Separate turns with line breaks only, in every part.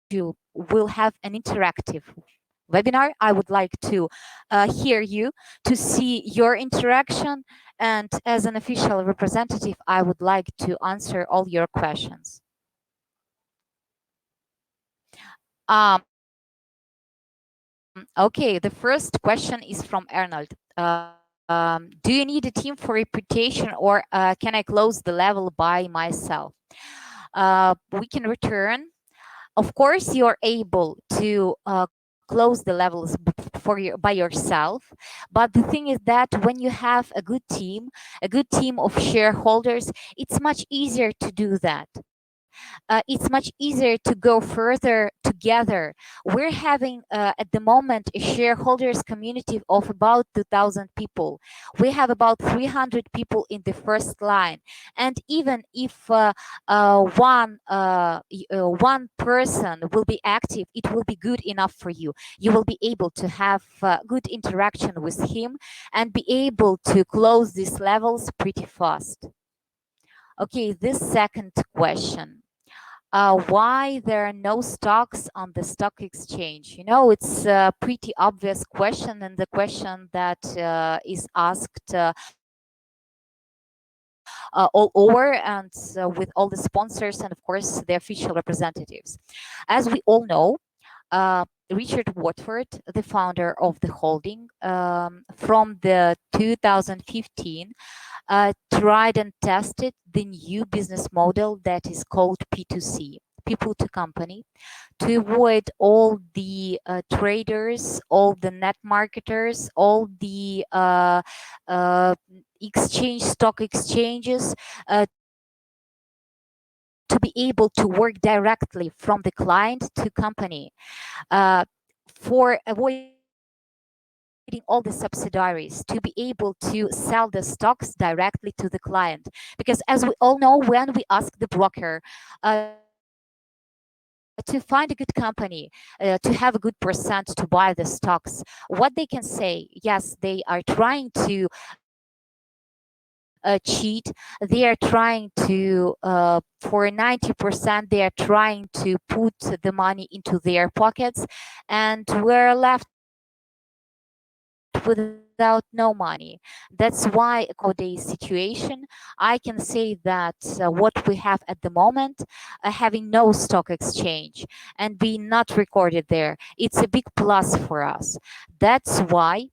you will have an interactive webinar. I would like to hear you, to see your interaction, and as an official representative, I would like to answer all your questions. Okay, the first question is from Arnold. Do you need a team for reputation, or can I close the level by myself? We can return. Of course, you're able to close the levels by yourself, but the thing is that when you have a good team of shareholders, it's much easier to do that. It's much easier to go further together. We're having at the moment a shareholders community of about 2,000 people. We have about 300 people in the first line, and even if one person will be active, it will be good enough for you. You will be able to have good interaction with him and be able to close these levels pretty fast. Okay, this second question. Why there are no stocks on the stock exchange? It's a pretty obvious question, and the question that is asked all over, and with all the sponsors and, of course, the official representatives. As we all know, Richard Watford, the founder of the holding, from the 2015, tried and tested the new business model that is called P2C, people to company, to avoid all the traders, all the net marketers, all the stock exchanges, to be able to work directly from the client to company, uh, for avoiding all the subsidiaries, to be able to sell the stocks directly to the client. Because as we all know, when we ask the broker to find a good company, to have a good percent to buy the stocks, what they can say, yes, they are trying to cheat. They are trying to, for 90%, they are trying to put the money into their pockets, and we're left without no money. That's why, according to today's situation, I can say that what we have at the moment, having no stock exchange and being not recorded there, it's a big plus for us. That's why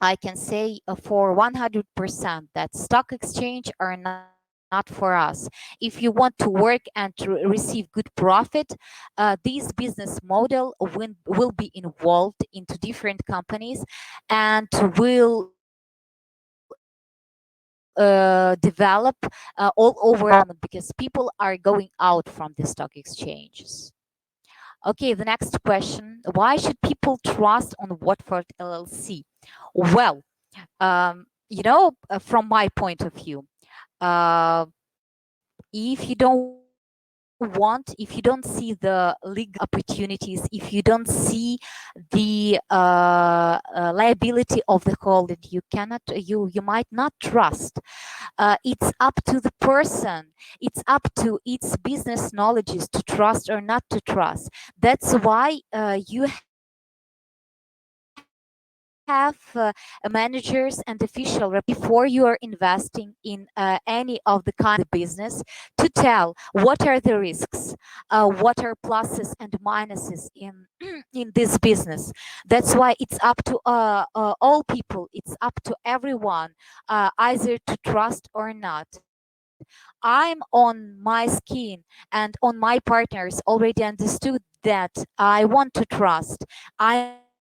I can say for 100% that stock exchange are not for us. If you want to work and receive good profit, this business model will be involved into different companies and will develop all over the moment, because people are going out from the stock exchanges. Okay, the next question. Why should people trust on Watford LLC? Well, from my point of view, uh, if you don't see the legal opportunities, if you don't see the liability of the holding, you might not trust. It's up to the person, it's up to its business knowledge to trust or not to trust. That's why you have managers and official representatives before you are investing in any of the kind of the business, to tell what are the risks, what are pluses and minuses in in this business. That's why it's up to all people, it's up to everyone, either to trust or not. I'm on my skin, and on my partners already understood that I want to trust.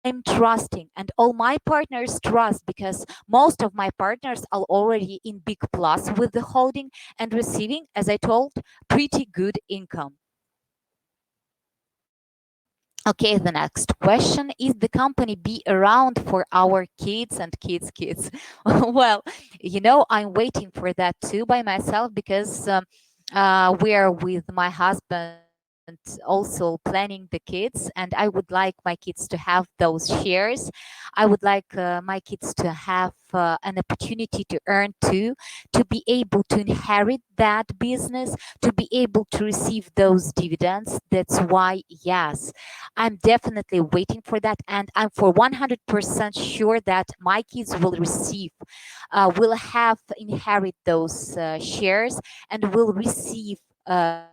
I'm trusting, and all my partners trust, because most of my partners are already in big plus with the holding and receiving, as I told, pretty good income. Okay, the next question. Is the company be around for our kids and kids? Well, I'm waiting for that too by myself, because we are with my husband also planning the kids, and I would like my kids to have those shares. I would like my kids to have an opportunity to earn too, to be able to inherit that business, to be able to receive those dividends. That's why, yes, I'm definitely waiting for that, and I'm for 100% sure that my kids will receive, will have inherit those shares, and will receive the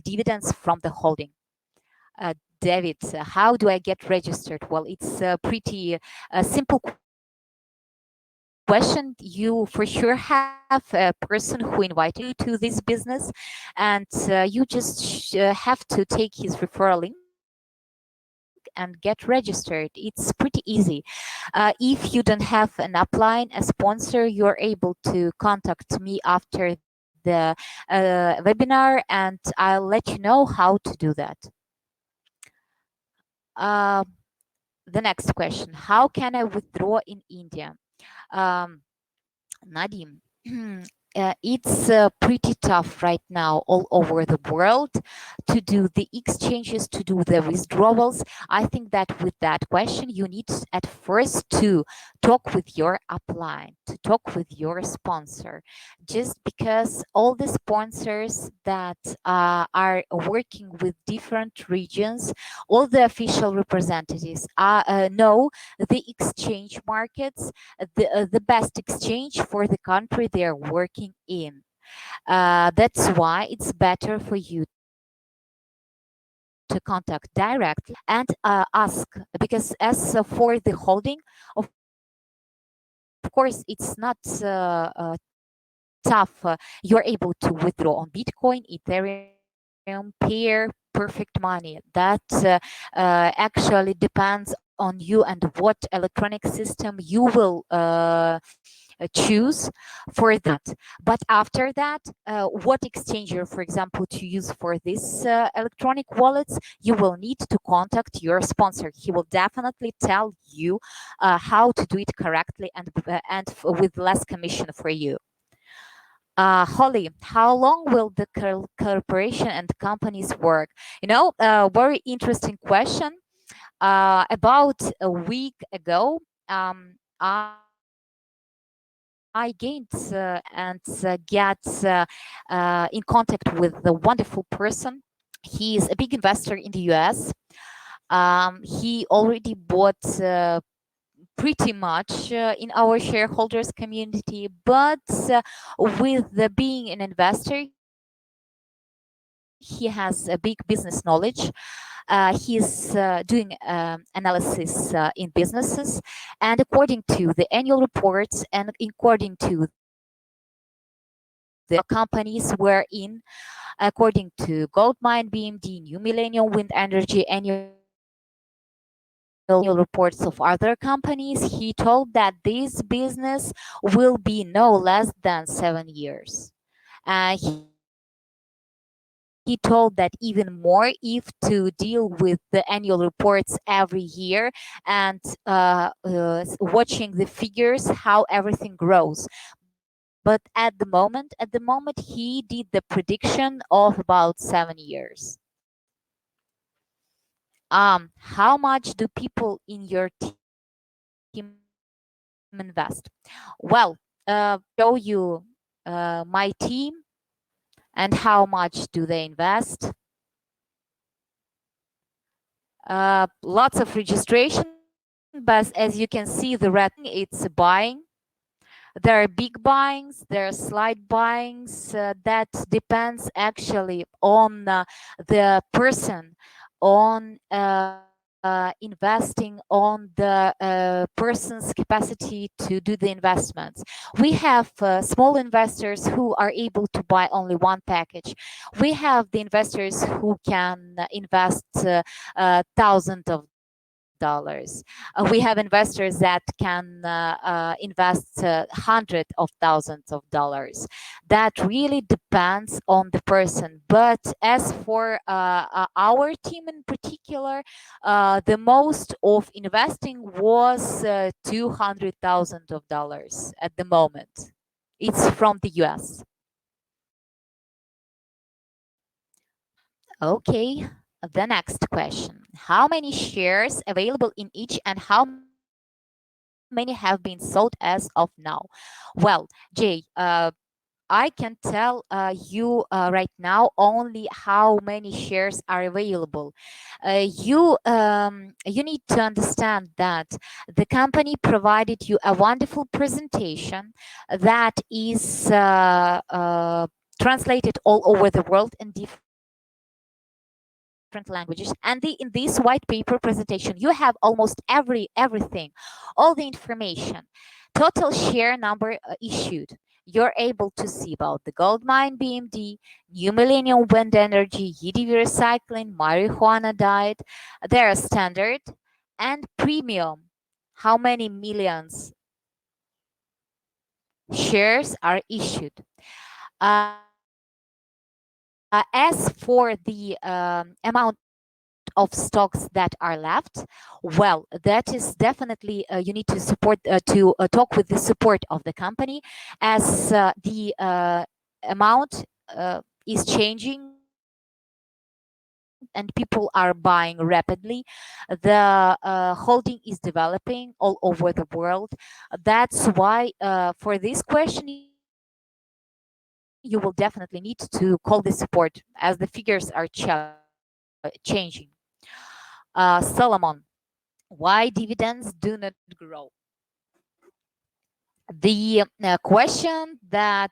dividends from the holding. David, how do I get registered? Well, it's a pretty simple question. You for sure have a person who invited you to this business, and you just have to take his referral link and get registered. It's pretty easy. If you don't have an upline, a sponsor, you're able to contact me after the webinar, and I'll let you know how to do that. Uh, the next question: how can I withdraw in India? Um, Nadim, it's pretty tough right now all over the world to do the exchanges, to do the withdrawals. I think that with that question, you need at first to talk with your upline, to talk with your sponsor, just because all the sponsors that are working with different regions, all the official representatives know the exchange markets, the best exchange for the country they're working in. That's why it's better for you to contact directly and ask, because as for the holding, of course, it's not tough. You're able to withdraw on Bitcoin, Ethereum, Pair, perfect money. That actually depends on you and what electronic system you will choose for that. But after that, what exchanger, for example, to use for this electronic wallets, you will need to contact your sponsor. He will definitely tell you how to do it correctly and with less commission for you. Holly, how long will the corporation and companies work? Very interesting question. About a week ago, I gained and get in contact with the wonderful person. He is a big investor in the US. He already bought pretty much in our shareholders community, but with being an investor, he has a big business knowledge. He's doing analysis in businesses, and according to the annual reports and according to the companies we're in, according to Goldmine, BMD, New Millennium, Wind Energy annual reports of other companies, he told that this business will be no less than 7 years. He told that even more if to deal with the annual reports every year and watching the figures, how everything grows. But at the moment, he did the prediction of about 7 years. How much do people in your team invest? Well, let me show you my team and how much do they invest. Lots of registration, but as you can see, the red it's buying. There are big buyings, there are slight buyings. That depends actually on the person, on investing, on the person's capacity to do the investments. We have small investors who are able to buy only one package. We have the investors who can invest thousands of dollars. We have investors that can invest hundreds of thousands of dollars. That really depends on the person. But as for our team in particular, the most of investing was $200,000 at the moment. It's from the US. Okay, the next question. How many shares available in each and how many have been sold as of now? Well, Jay, I can tell you right now only how many shares are available. You need to understand that the company provided you a wonderful presentation that is translated all over the world in different languages. And in this white paper presentation, you have almost everything, all the information, total share number issued. You're able to see about the gold mine BMD, New Millennium Wind Energy, EDV Recycling, marijuana diet. They're standard and premium. How many millions shares are issued? As for the amount of stocks that are left, well, that is definitely you need to support talk with the support of the company, as the amount is changing and people are buying rapidly. The holding is developing all over the world. That's why for this question you will definitely need to call the support, as the figures are changing. Solomon, why dividends do not grow? The question that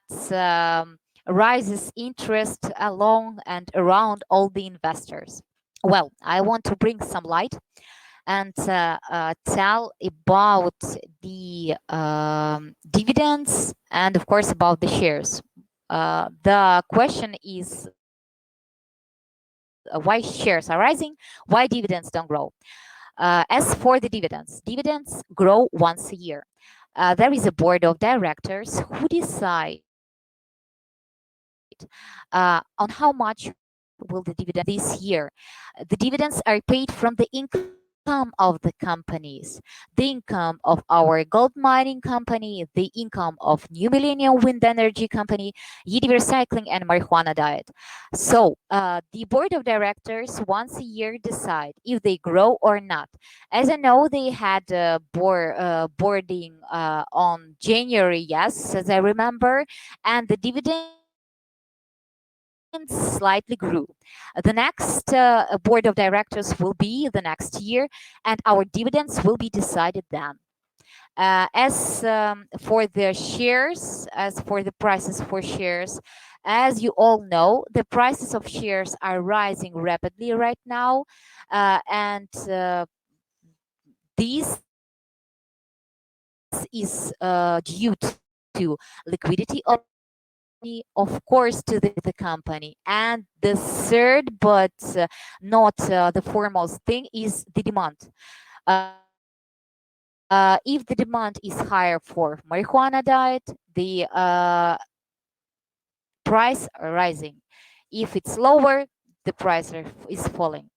rises interest along and around all the investors. Well, I want to bring some light and tell about the dividends and, of course, about the shares. The question is why shares are rising, why dividends don't grow. As for the dividends grow once a year. There is a board of directors who decide on how much will the dividends be this year. The dividends are paid from the income of the companies, the income of our gold mining company, the income of New Millennium Wind Energy Company, EDV Recycling, and Marijuana Diet. So the board of directors once a year decide if they grow or not. As I know, they had boarding on January, yes, as I remember, and the dividends slightly grew. The next board of directors will be the next year, and our dividends will be decided then. For the shares, as for the prices for shares, as you all know, the prices of shares are rising rapidly right now, and this is due to liquidity of the company, of course, to the company, and the third, but not the foremost thing, is the demand. If the demand is higher for marijuana diet, the price are rising. If it's lower, the price is falling.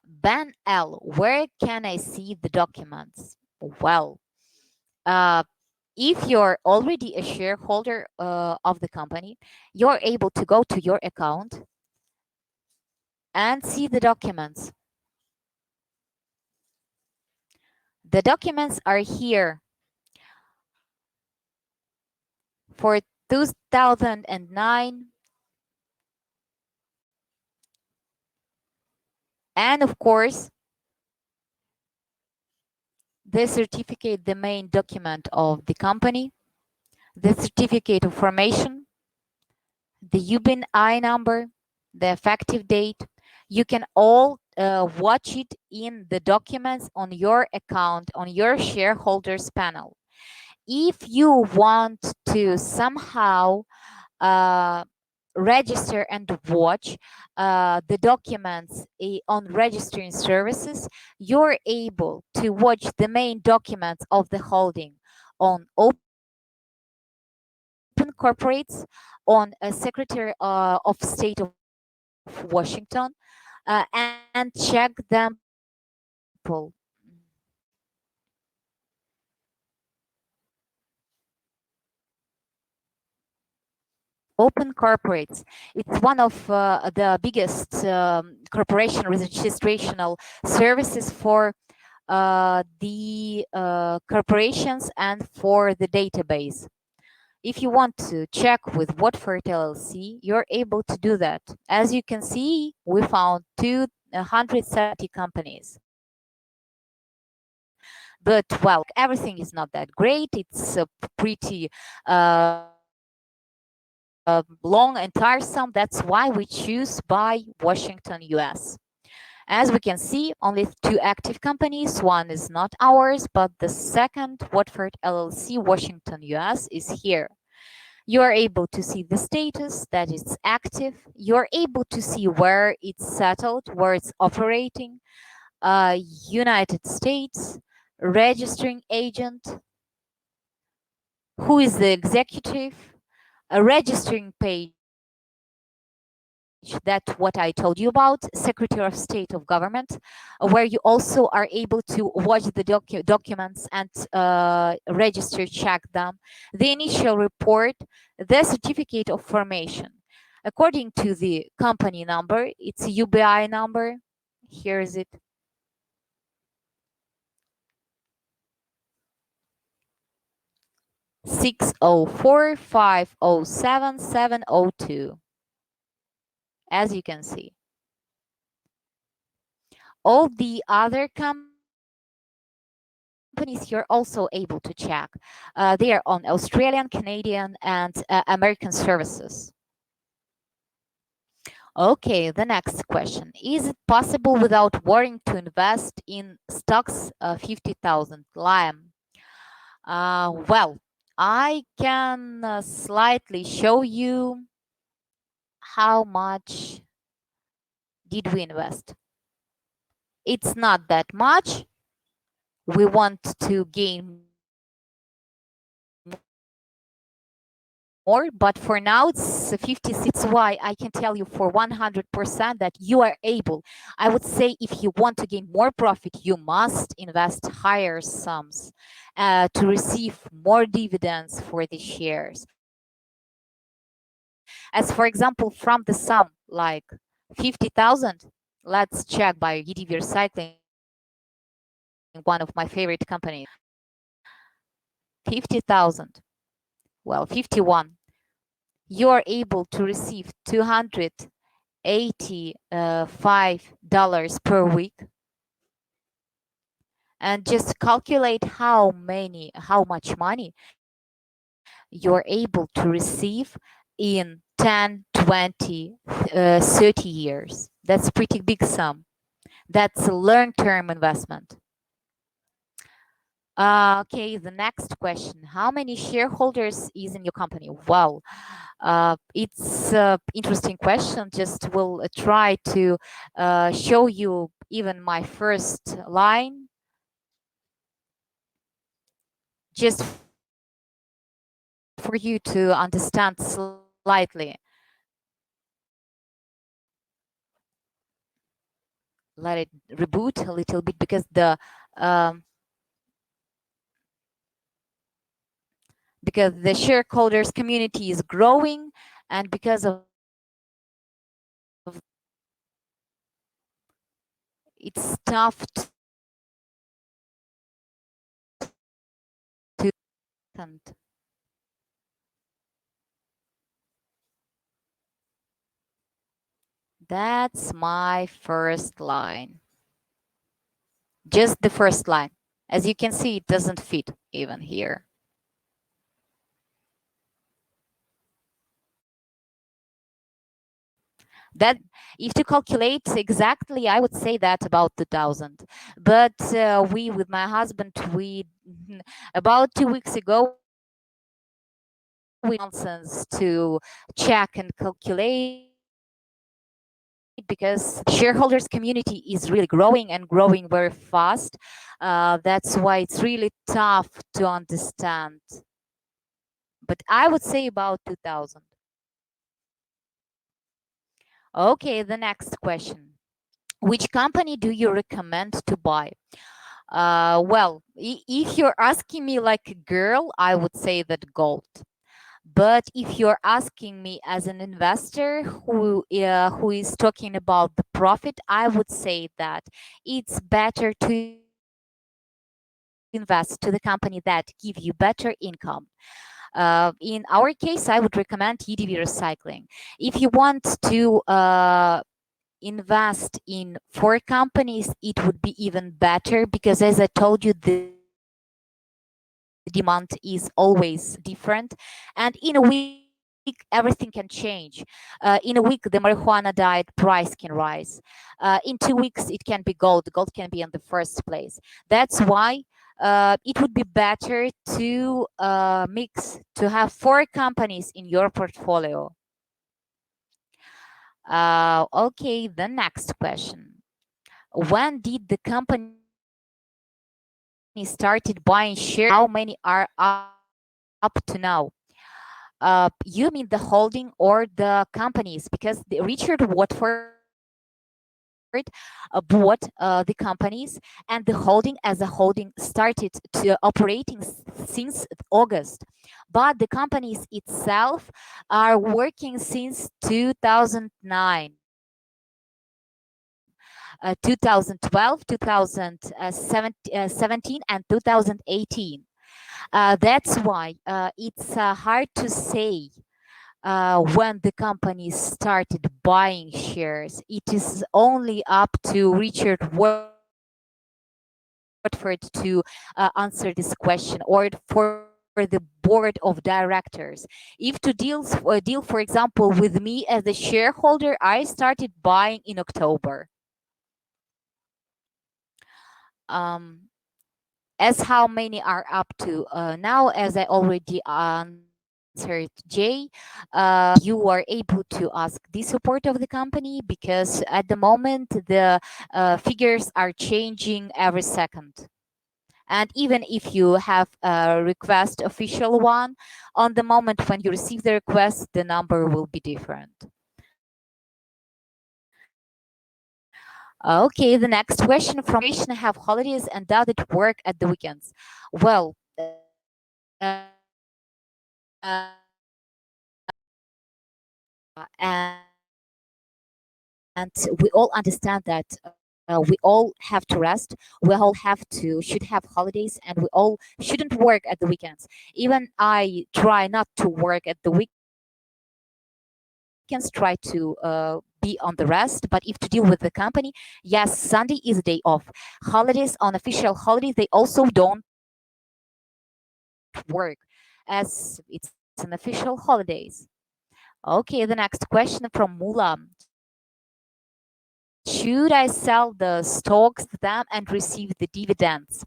Ben L, where can I see the documents? Well, uh, if you're already a shareholder of the company, you're able to go to your account and see the documents. The documents are here for 2009, and of course, the certificate, the main document of the company, the certificate of formation, the UBIN-I number, the effective date. You can all watch it in the documents on your account, on your shareholders panel. If you want to somehow uh, register and watch the documents on registering services, you're able to watch the main documents of the holding on open corporates, on a Secretary of State of Washington, and check them simple. open corporates. It's one of the biggest corporation registrational services for the corporations and for the database. If you want to check with Watford LLC, you're able to do that. As you can see, we found 270 companies. But well, everything is not that great. It's pretty long and tiresome. That's why we choose by Washington, US. As we can see, only 2 active companies. One is not ours, but the second, Watford LLC, Washington, US, is here. You are able to see the status that it's active. You're able to see where it's settled, where it's operating. United States, registering agent, who is the executive, a registering page, that what I told you about, Secretary of State of Government, where you also are able to watch the documents and register, check them, the initial report, the certificate of formation. According to the company number, it's a UBI number. Here is it. 604-507-702. As you can see, all the other companies you're also able to check. They are on Australian, Canadian, and American services. Okay, the next question. Is it possible without worrying to invest in stocks 50,000 Lime? Well, I can slightly show you how much did we invest. It's not that much. We want to gain more, but for now it's 56,000. That's why I can tell you for 100% that you are able. I would say if you want to gain more profit, you must invest higher sums to receive more dividends for the shares. As for example, from the sum like 50,000, let's check by EDV Recycling, one of my favorite companies. 50,000. Well, 51. You are able to receive $285 per week. And just calculate how much money you're able to receive in 10, 20, 30 years. That's pretty big sum. That's a long-term investment. Okay, the next question. How many shareholders is in your company? Well, it's an interesting question. Just will try to show you even my first line, just for you to understand slightly. Let it reboot a little bit because the shareholders community is growing, and because of it's tough to that's my first line, just the first line. As you can see, it doesn't fit even here. That if to calculate exactly, I would say that about 2000. But we, with my husband, we about 2 weeks ago, we nonsense to check and calculate because shareholders community is really growing and growing very fast. That's why it's really tough to understand. But I would say about 2000. Okay, the next question. Which company do you recommend to buy? Well, if you're asking me like a girl, I would say that gold. But if you're asking me as an investor who is talking about the profit, I would say that it's better to invest to the company that give you better income. In our case, I would recommend EDV Recycling. If you want to invest in four companies, it would be even better because, as I told you, the demand is always different. And in a week, everything can change. In a week, the marijuana diet price can rise. In 2 weeks, it can be gold. Gold can be in the first place. That's why it would be better to have four companies in your portfolio. Okay, the next question. When did the company started buying shares and how many are up to now? You mean the holding or the companies? Because Richard Watford bought the companies, and the holding as a holding started to operating since August. But the companies itself are working since 2009. 2012, 2017, and 2018. That's why it's hard to say when the company started buying shares. It is only up to Richard Watford to answer this question, or for the board of directors. If to deal, for example, with me as a shareholder, I started buying in October. Um, as how many are up to now, as I already answered, Jay, you are able to ask the support of the company because at the moment the figures are changing every second. And even if you have a request official one, on the moment when you receive the request, the number will be different. Okay, the next question from Corporation have holidays and does it work at the weekends? Well, and we all understand that we all have to rest. We all should have holidays, and we all shouldn't work at the weekends. Even I try not to work at the weekends, try to be on the rest. But if to deal with the company, yes, Sunday is a day off. Holidays on official holidays, they also don't work as it's an official holidays. Okay, the next question from Mula. Should I sell the stocks, them, and receive the dividends?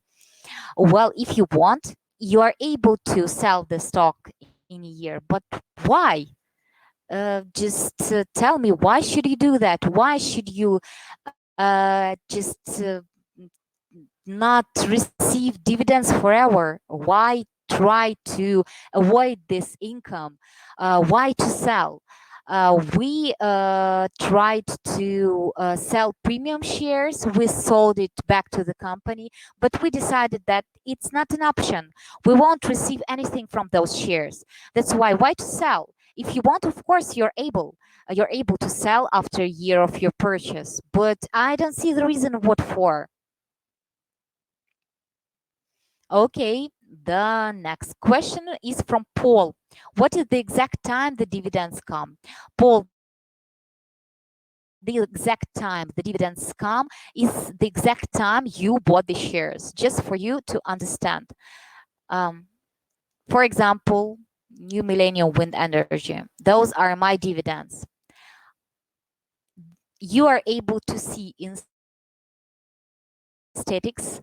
Well, if you want, you are able to sell the stock in a year. But why? Just tell me, why should you do that? Why should you just not receive dividends forever? Why try to avoid this income? Why to sell? We tried to sell premium shares. We sold it back to the company, but we decided that it's not an option. We won't receive anything from those shares. That's why to sell? If you want, of course, you're able to sell after a year of your purchase, but I don't see the reason what for. Okay, the next question is from Paul. What is the exact time the dividends come? Paul, the exact time the dividends come is the exact time you bought the shares, just for you to understand. Um, for example, New Millennium Wind Energy, those are my dividends. You are able to see in statics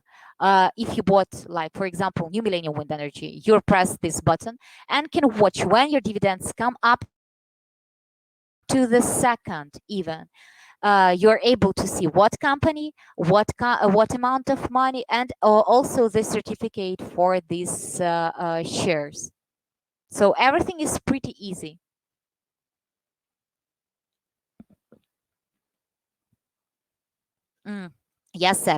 if you bought, like, for example, New Millennium Wind Energy, you press this button and can watch when your dividends come up to the second even. You're able to see what company, what amount of money, and also the certificate for these shares. So everything is pretty easy. Mm. Yes, sir.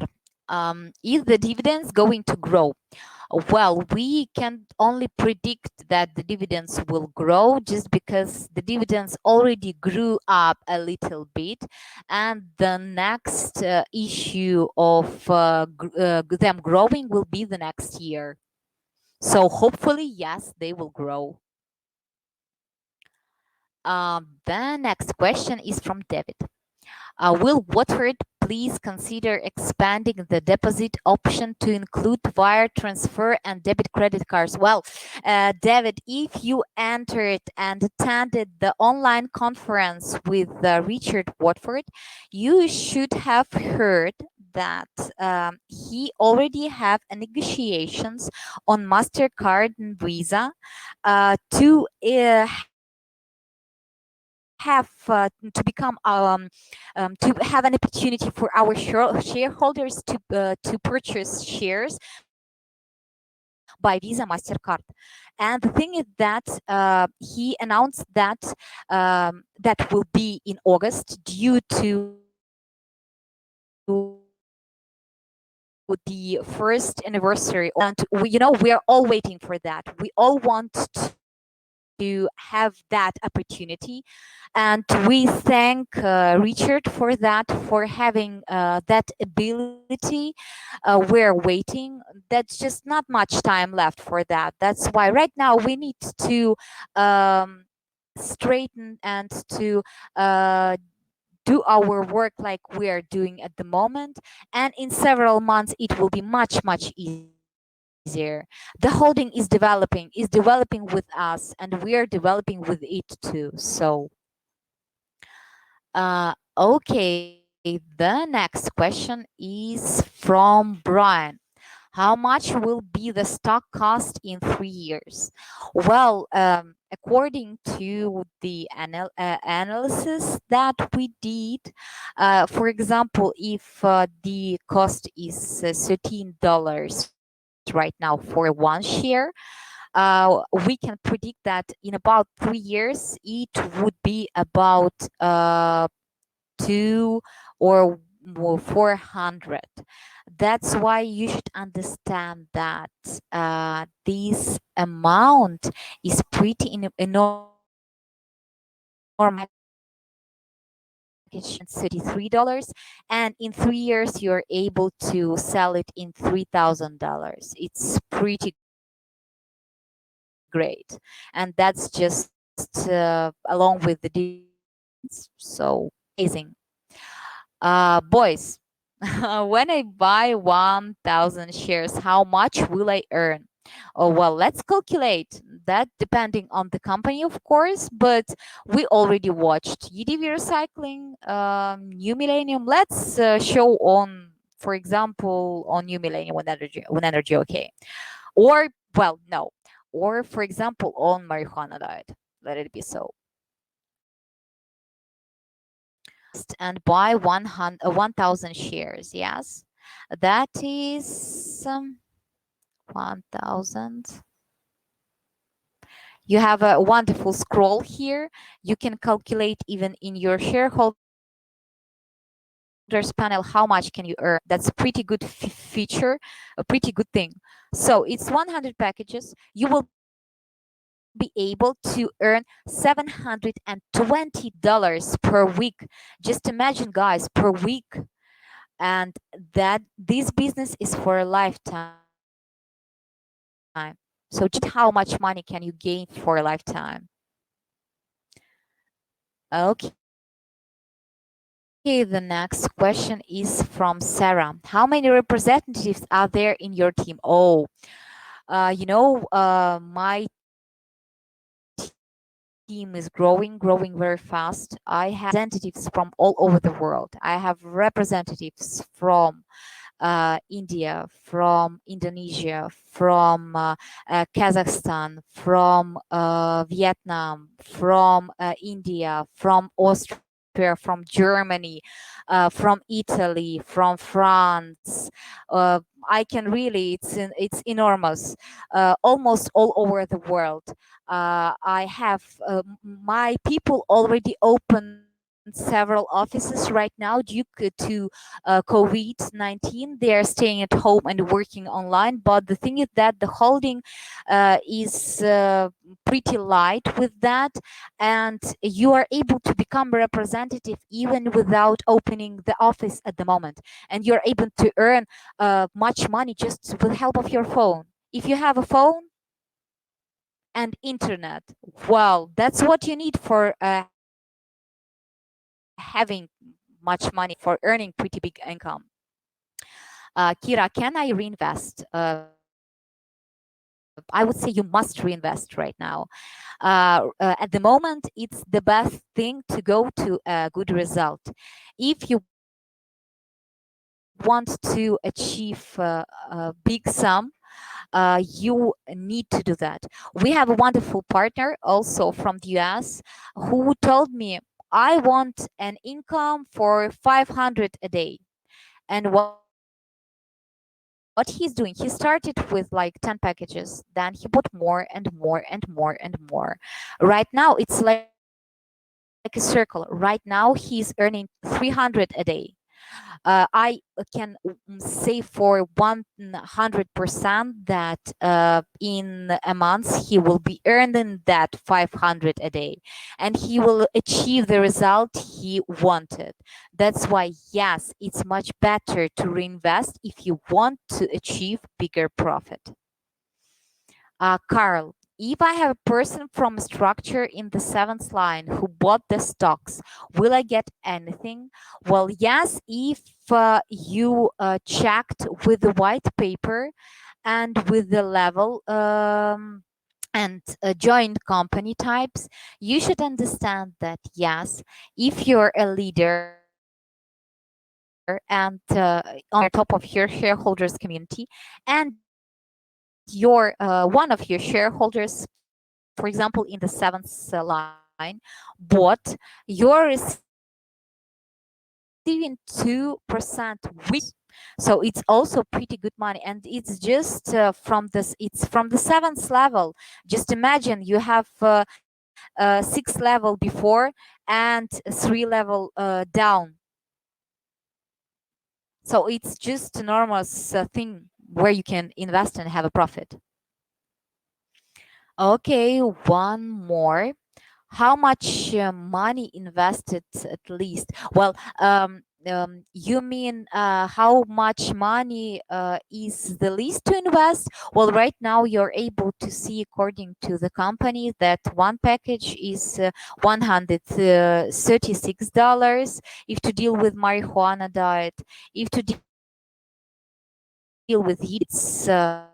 Is the dividends going to grow? Well, we can only predict that the dividends will grow just because the dividends already grew up a little bit, and the next issue of them growing will be the next year. So hopefully, yes, they will grow. The next question is from David. Will Watford please consider expanding the deposit option to include wire transfer and debit credit cards? Well, David, if you entered and attended the online conference with Richard Watford, you should have heard that he already have negotiations on Mastercard and Visa to become to have an opportunity for our shareholders to purchase shares by Visa Mastercard. And the thing is that he announced that that will be in August due to the first anniversary of the deal, and we are all waiting for that. We all want to have that opportunity, and we thank Richard for that, for having that ability. We're waiting. That's just not much time left for that. That's why right now we need to straighten and to do our work like we are doing at the moment, and in several months it will be much easier. The holding is developing with us, and we are developing with it too. So okay, the next question is from Brian. How much will be the stock cost in 3 years? Well, according to the analysis that we did, for example, if the cost is $13 right now for one share, we can predict that in about 3 years it would be about two or more 400. That's why you should understand that this amount is pretty enormous. $33, and in 3 years you're able to sell it in $3,000. It's pretty great, and that's just along with the dividends. So amazing. Boys, when I buy 1,000 shares, how much will I earn? Oh, well, let's calculate that depending on the company, of course, but we already watched EDV Recycling, New Millennium. Let's show on, for example, on New Millennium when energy okay. Or, well, no. Or, for example, on marijuana diet. Let it be so. And buy 1,000 shares. Yes, that is 1,000. You have a wonderful scroll here. You can calculate even in your shareholders panel how much can you earn. That's pretty good feature, a pretty good thing. So it's 100 packages. You will be able to earn $720 per week. Just imagine, guys, per week. And that this business is for a lifetime. So just imagine how much money can you gain for a lifetime. Okay, the next question is from Sarah. How many representatives are there in your team? Oh, my team is growing very fast. I have representatives from all over the world. I have representatives from India, from Indonesia, from Kazakhstan, from Vietnam, from India, from Austria, from Germany, from Italy, from France. Uh, I can really, it's enormous, almost all over the world. I have my people already opened several offices right now due to COVID-19. They are staying at home and working online. But the thing is that the holding is pretty light with that, and you are able to become a representative even without opening the office at the moment. And you're able to earn much money just with the help of your phone. If you have a phone and internet, well, that's what you need for having much money, for earning pretty big income. Kira, can I reinvest? I would say you must reinvest right now. At the moment, it's the best thing to go to a good result. If you want to achieve a big sum, you need to do that. We have a wonderful partner also from the US who told me, I want an income for 500 a day. And what he's doing, he started with like 10 packages, then he bought more and more and more and more. Right now, it's like a circle. Right now, he's earning 300 a day. I can say for 100% that in a month he will be earning that 500 a day, and he will achieve the result he wanted. That's why, yes, it's much better to reinvest if you want to achieve bigger profit. Carl, if I have a person from a structure in the seventh line who bought the stocks, will I get anything? Well, yes, if you checked with the white paper and with the level and joint company types, you should understand that yes, if you're a leader and on the top of your shareholders community, and your one of your shareholders, for example, in the seventh line, bought, you're receiving 2% weekly. So it's also pretty good money, and it's just it's from the seventh level. Just imagine you have sixth level before and three level down. So it's just a normal thing where you can invest and have a profit. Okay, one more. How much money invested at least? Well, you mean how much money is the least to invest? Well, right now you're able to see, according to the company, that one package is $136. If to deal with marijuana diet, if to deal with EDV Recycling,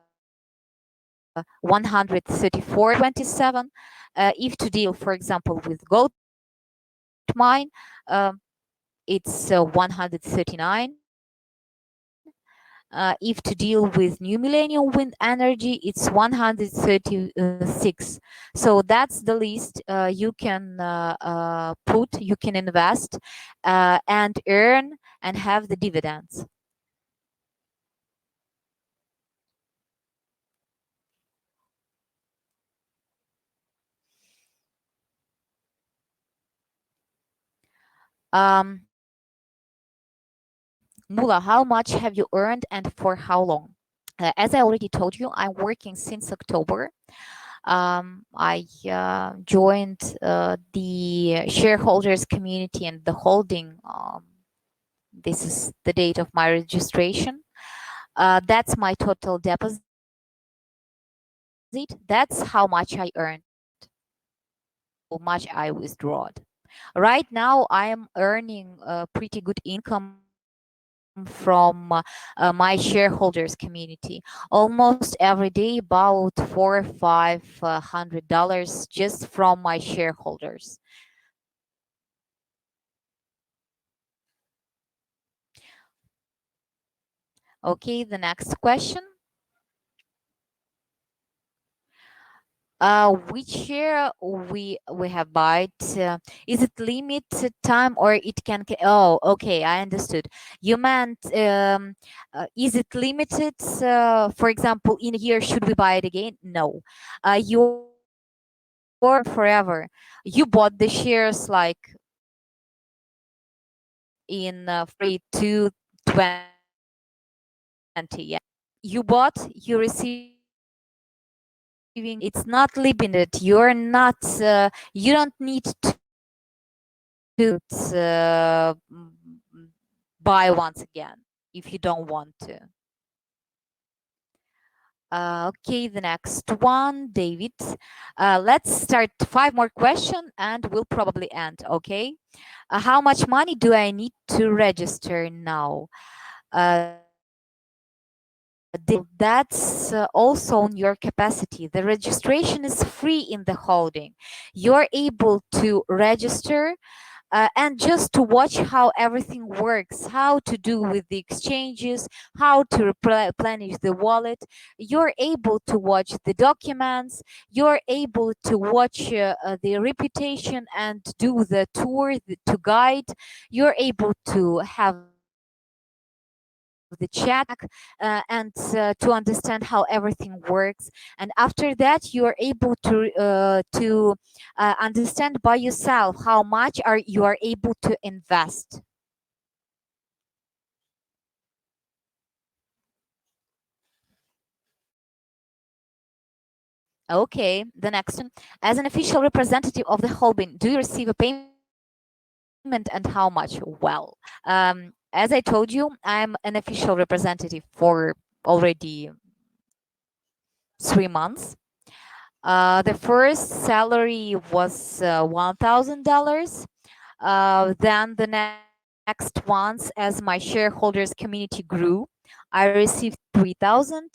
it's 134.27. If to deal, for example, with gold mine, it's 139. If to deal with new Millennium wind energy, it's 136. So that's the least you can you can invest and earn and have the dividends. Mula, how much have you earned and for how long? As I already told you, I'm working since October. I joined the shareholders community and the holding. This is the date of my registration. That's my total deposit. That's how much I earned. How much I withdrawed. Right now, I am earning pretty good income from my shareholders community. Almost every day, about $400-500 just from my shareholders. Okay, the next question. Which share we have bought? Is it limited time or it can? Oh, okay, I understood. You meant is it limited? For example, in a year, should we buy it again? No. You're forever. You bought the shares like in February 2020. Yeah, you bought, you receiving. It's not limited. You're not. You don't need to buy once again if you don't want to. Okay, the next one, David. Let's start 5 more questions and we'll probably end. Okay. How much money do I need to register now? That's also on your capacity. The registration is free in the holding. You're able to register and just to watch how everything works, how to do with the exchanges, how to replenish the wallet. You're able to watch the documents, you're able to watch the reputation and do the tour to guide. You're able to have the chat and to understand how everything works. And after that, you're able to understand by yourself how much are you are able to invest. Okay, the next one. As an official representative of the holding, do you receive a payment and how much? Well, as I told you, I'm an official representative for already 3 months. The first salary was $1,000. Then the next ones, as my shareholders community grew, I received 3,000.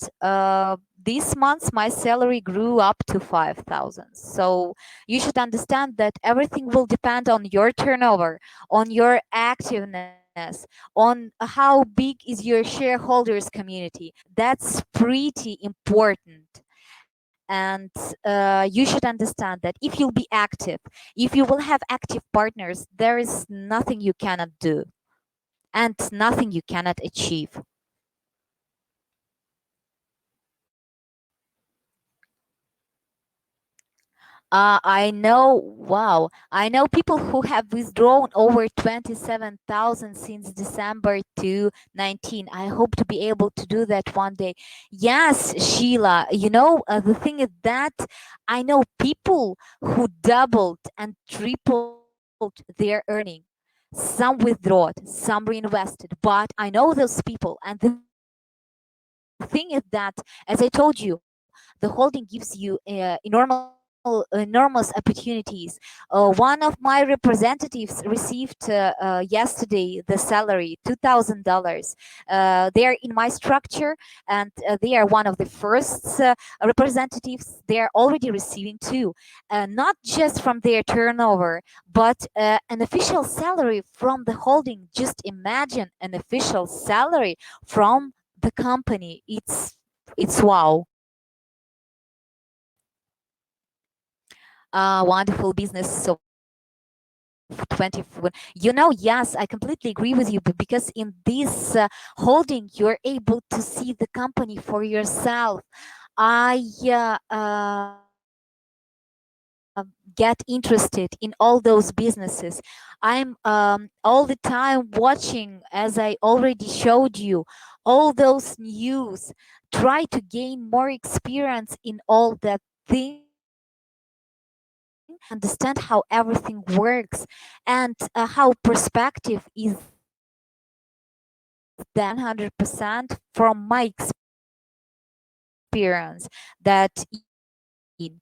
This month, my salary grew up to 5,000. So you should understand that everything will depend on your turnover, on your activeness, on how big is your shareholders community. That's pretty important. And you should understand that if you'll be active, if you will have active partners, there is nothing you cannot do and nothing you cannot achieve. I know, wow, I know people who have withdrawn over 27,000 since December 2019. I hope to be able to do that one day. Yes, Sheila, the thing is that I know people who doubled and tripled their earning. Some withdrew, some reinvested, but I know those people. And the thing is that, as I told you, the holding gives you enormous opportunities. One of my representatives received yesterday the salary $2,000. They are in my structure, and they are one of the first representatives. They are already receiving too, not just from their turnover, but an official salary from the holding. Just imagine an official salary from the company. It's wow. Wonderful business of 24. Yes, I completely agree with you, because in this holding, you're able to see the company for yourself. I get interested in all those businesses. I'm all the time watching, as I already showed you, all those news, try to gain more experience in all that thing, and understand how everything works, and how perspective is that 100% from my experience, that you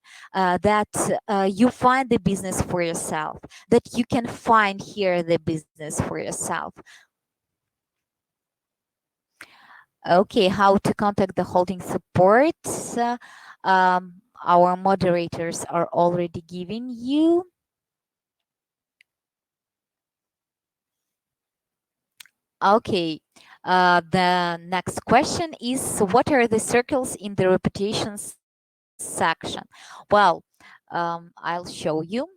find the business for yourself, that you can find here the business for yourself. Okay, how to contact the holding support? Our moderators are already giving you. Okay. The next question is, what are the circles in the reputation section? Well, I'll show you.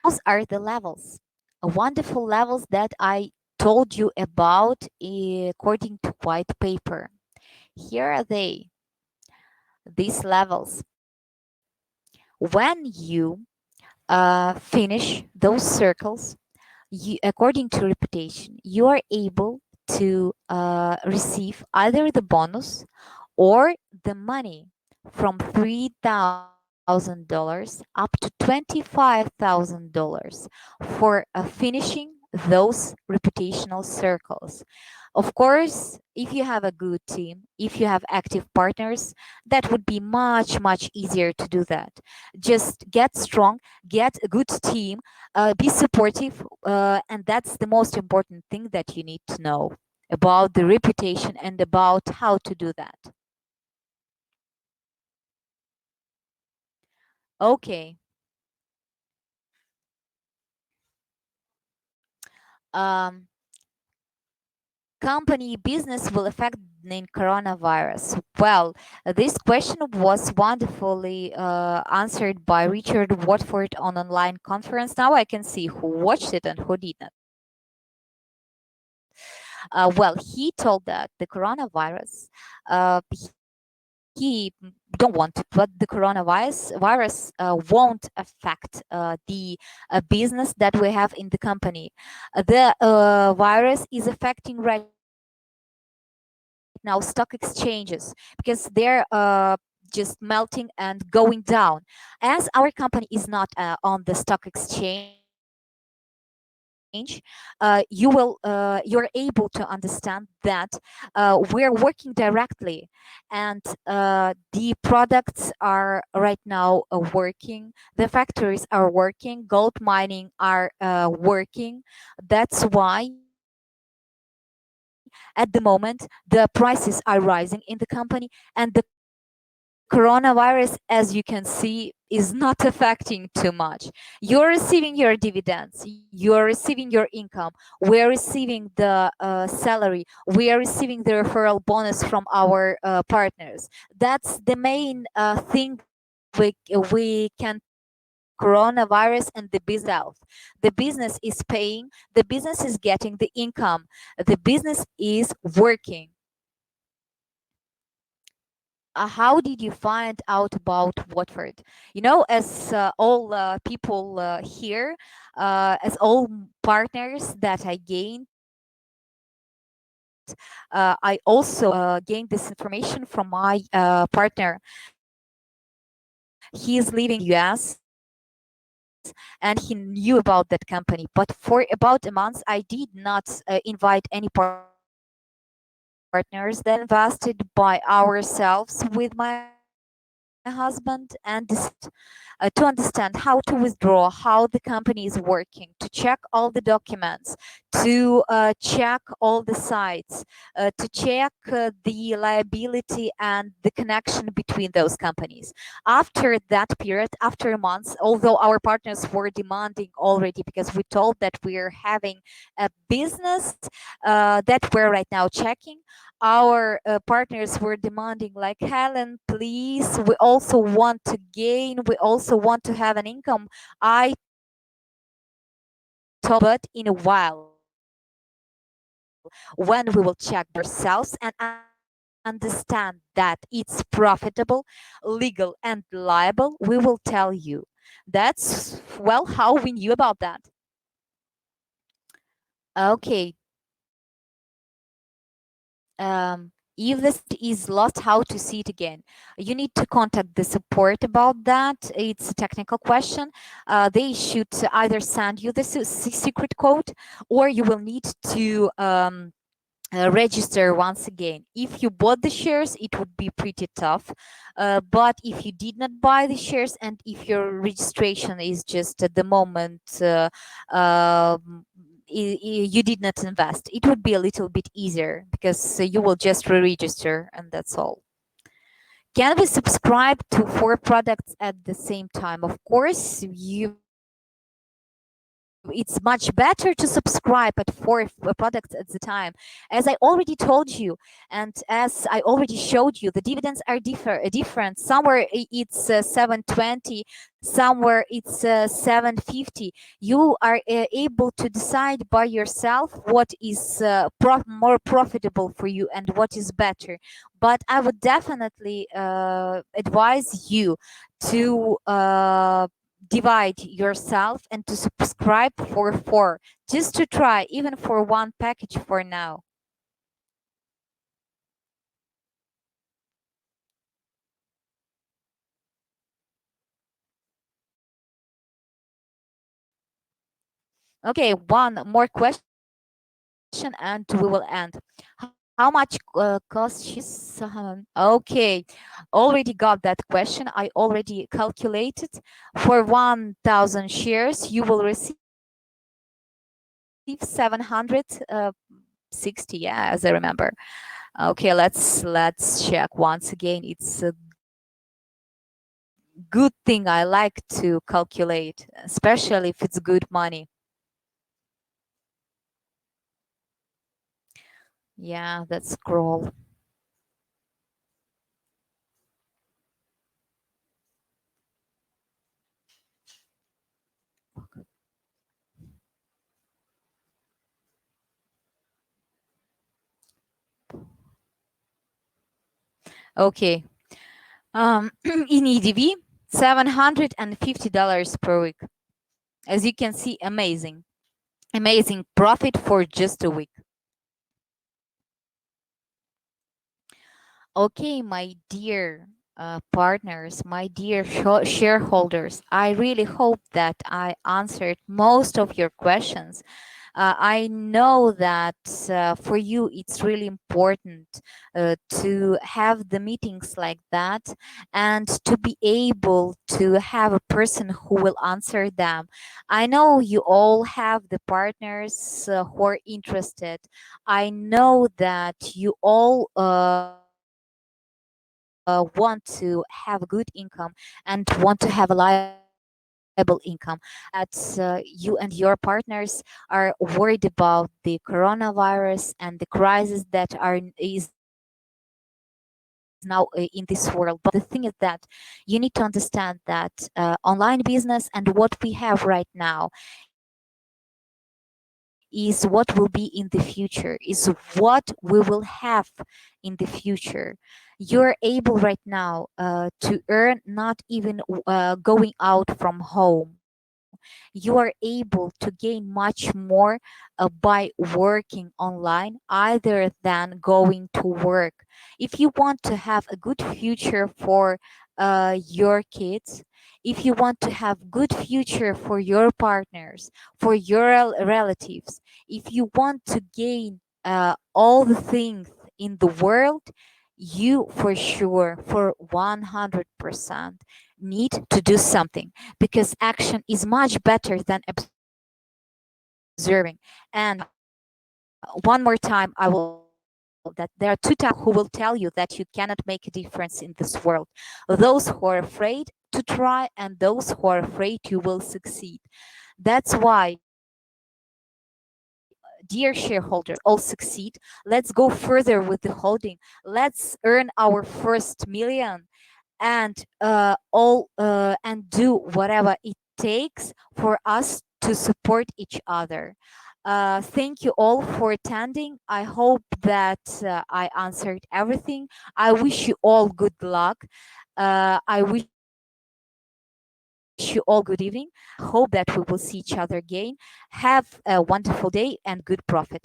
Those are the levels, wonderful levels that I told you about according to white paper. Here are they, these levels. When you finish those circles, according to reputation, you are able to receive either the bonus or the money from $3,000 up to $25,000 for finishing those reputational circles. Of course, if you have a good team, if you have active partners, that would be much, much easier to do that. Just get strong, get a good team, be supportive, and that's the most important thing that you need to know about the reputation and about how to do that. Okay. Um, Company business will affect in coronavirus? Well, this question was wonderfully answered by Richard Watford on online conference. Now I can see who watched it and who did not. Well, he told that the coronavirus, he don't want to, but the coronavirus won't affect the business that we have in the company. The virus is affecting right now stock exchanges because they're just melting and going down. As our company is not on the stock exchange, you're able to understand that we're working directly, and the products are right now working. The factories are working. Gold mining are working. That's why at the moment the prices are rising in the company, and the coronavirus, as you can see, is not affecting too much. You're receiving your dividends, you're receiving your income, we're receiving the salary, we are receiving the referral bonus from our partners. That's the main thing we can talk about coronavirus and the business itself. The business is paying, the business is getting the income, the business is working. How did you find out about Watford? As all people here, as all partners that I gained, I also gained this information from my partner. He is living in the US and he knew about that company. But for about a month, I did not invite any partners that invested by ourselves with my husband and decided to understand how to withdraw, how the company is working, to check all the documents, to check all the sites, to check the liability and the connection between those companies. After that period, after months, although our partners were demanding already because we told that we're having a business that we're right now checking, our partners were demanding like, Helen, please, we also want to gain, we also want to have an income. I told them, but in a while, when we will check by ourselves and understand that it's profitable, legal, and liable, we will tell you. That's, well, how we knew about that. Okay. If the site is lost, how to see it again? You need to contact the support about that. It's a technical question. They should either send you the secret code, or you will need to register once again. If you bought the shares, it would be pretty tough. But if you did not buy the shares and if your registration is just at the moment, you did not invest, it would be a little bit easier because you will just re-register and that's all. Can we subscribe to 4 products at the same time? Of course, it's much better to subscribe at 4 products at the time. As I already told you, and as I already showed you, the dividends are different. Somewhere it's 720, somewhere it's 750. You are able to decide by yourself what is more profitable for you and what is better. But I would definitely advise you to divide yourself and to subscribe for four, just to try, even for one package for now. Okay, one more question and we will end. How much costs she's okay, already got that question. I already calculated. For 1,000 shares you will receive 760, yeah, as I remember. Okay, let's check once again. It's a good thing I like to calculate, especially if it's good money. Yeah, that's scroll. Okay. In EDV, $750 per week. As you can see, amazing. Amazing profit for just a week. Okay, my dear partners, my dear shareholders, I really hope that I answered most of your questions. I know that for you it's really important to have the meetings like that and to be able to have a person who will answer them. I know you all have the partners who are interested. I know that you all want to have a good income and want to have a reliable income. I know that you and your partners are worried about the coronavirus and the crisis that is now in this world. But the thing is that you need to understand that online business and what we have right now is what will be in the future, is what we will have in the future. You're able right now to earn not even going out from home. You are able to gain much more by working online other than going to work. If you want to have a good future for your kids, if you want to have good future for your partners, for your relatives, if you want to gain all the things in the world, you for sure, for 100%, need to do something, because action is much better than observing. And one more time, I will tell you that there are two types of people who will tell you that you cannot make a difference in this world: those who are afraid to try and those who are afraid you will succeed. That's why, dear shareholders, let's all succeed. Let's go further with the holding. Let's earn our first million and and do whatever it takes for us to support each other. Thank you all for attending. I hope that I answered everything. I wish you all good luck. I wish you all good evening. I hope that we will see each other again. Have a wonderful day and good profit.